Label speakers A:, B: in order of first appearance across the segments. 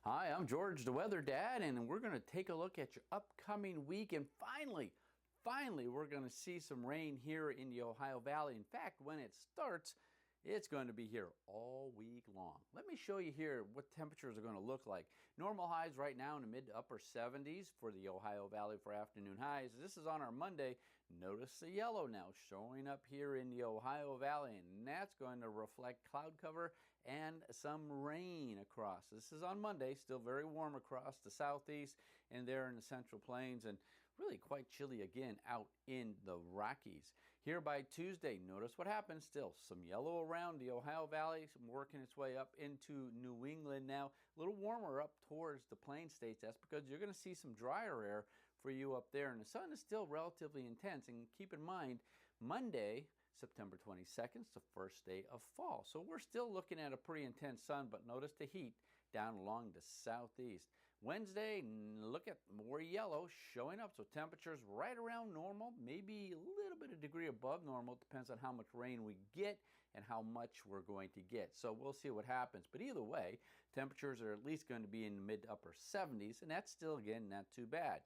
A: Hi, I'm George, the Weather Dad, and we're going to take a look at your upcoming week. And finally, we're going to see some rain here in the Ohio Valley. In fact, when it starts, it's going to be here all week long. Let me show you here what temperatures are going to look like. Normal highs right now in the mid to upper 70s for the Ohio Valley for afternoon highs. This is on our Monday. Notice the yellow now showing up here in the Ohio Valley, and that's going to reflect cloud cover and some rain across. This is on Monday, still very warm across the southeast and there in the central plains, and really quite chilly again out in the Rockies. Here by Tuesday, notice what happens. Still some yellow around the Ohio Valley, working its way up into New England now. A little warmer up towards the plain states. That's because you're going to see some drier air for you up there, and the sun is still relatively intense. And keep in mind, Monday, September 22nd is the first day of fall. So we're still looking at a pretty intense sun, but notice the heat down along the southeast. Wednesday, look at more yellow showing up. So temperatures right around normal, maybe a little bit of degree above normal. Depends on how much rain we get and how much we're going to get. So we'll see what happens. But either way, temperatures are at least going to be in the mid to upper 70s, and that's still, again, not too bad.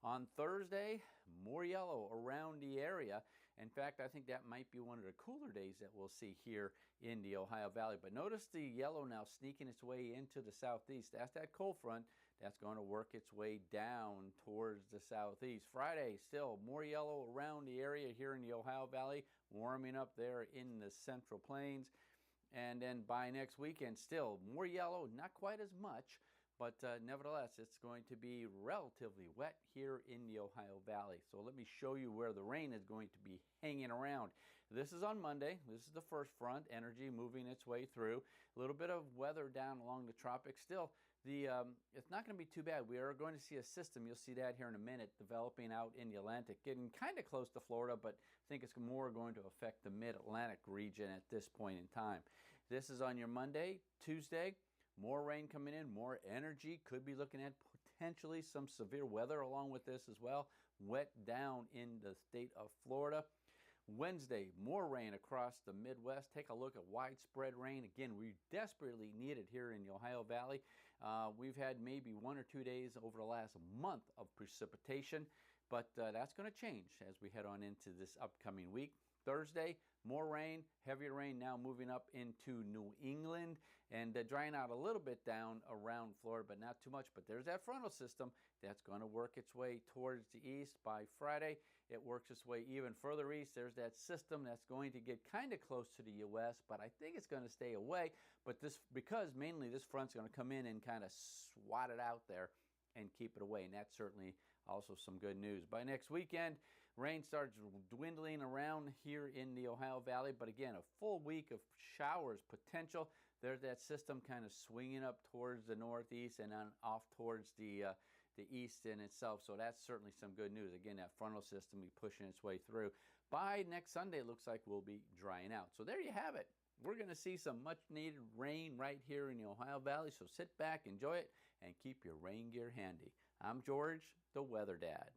A: On Thursday, more yellow around the area. In fact, I think that might be one of the cooler days that we'll see here in the Ohio Valley. But notice the yellow now sneaking its way into the southeast. That's that cold front that's going to work its way down towards the southeast. Friday, still more yellow around the area here in the Ohio Valley, warming up there in the central plains. And then by next weekend, still more yellow, not quite as much, but nevertheless, it's going to be relatively wet here in the Ohio Valley. So let me show you where the rain is going to be hanging around. This is on Monday. This is the first front, energy moving its way through. A little bit of weather down along the tropics. Still, it's not going to be too bad. We are going to see a system, you'll see that here in a minute, developing out in the Atlantic, getting kind of close to Florida, but I think it's more going to affect the mid-Atlantic region at this point in time. This is on your Monday. Tuesday, more rain coming in, more energy. Could be looking at potentially some severe weather along with this as well. Wet down in the state of Florida. Wednesday, more rain across the Midwest. Take a look at widespread rain. Again, we desperately need it here in the Ohio Valley. We've had maybe 1 or 2 days over the last month of precipitation, but that's going to change as we head on into this upcoming week. Thursday, more rain, heavier rain now moving up into New England and drying out a little bit down around Florida, but not too much. But there's that frontal system that's going to work its way towards the east. By Friday, it works its way even further east. There's that system that's going to get kind of close to the U.S., but I think it's going to stay away. But because mainly this front's going to come in and kind of swat it out there and keep it away, and that's certainly also some good news. By next weekend, rain starts dwindling around here in the Ohio Valley, but again, a full week of showers potential. There's that system kind of swinging up towards the northeast and on off towards the east in itself, so that's certainly some good news. Again, that frontal system will be pushing its way through. By next Sunday, it looks like we'll be drying out. So there you have it. We're going to see some much needed rain right here in the Ohio Valley, so sit back, enjoy it, and keep your rain gear handy. I'm George, the Weather Dad.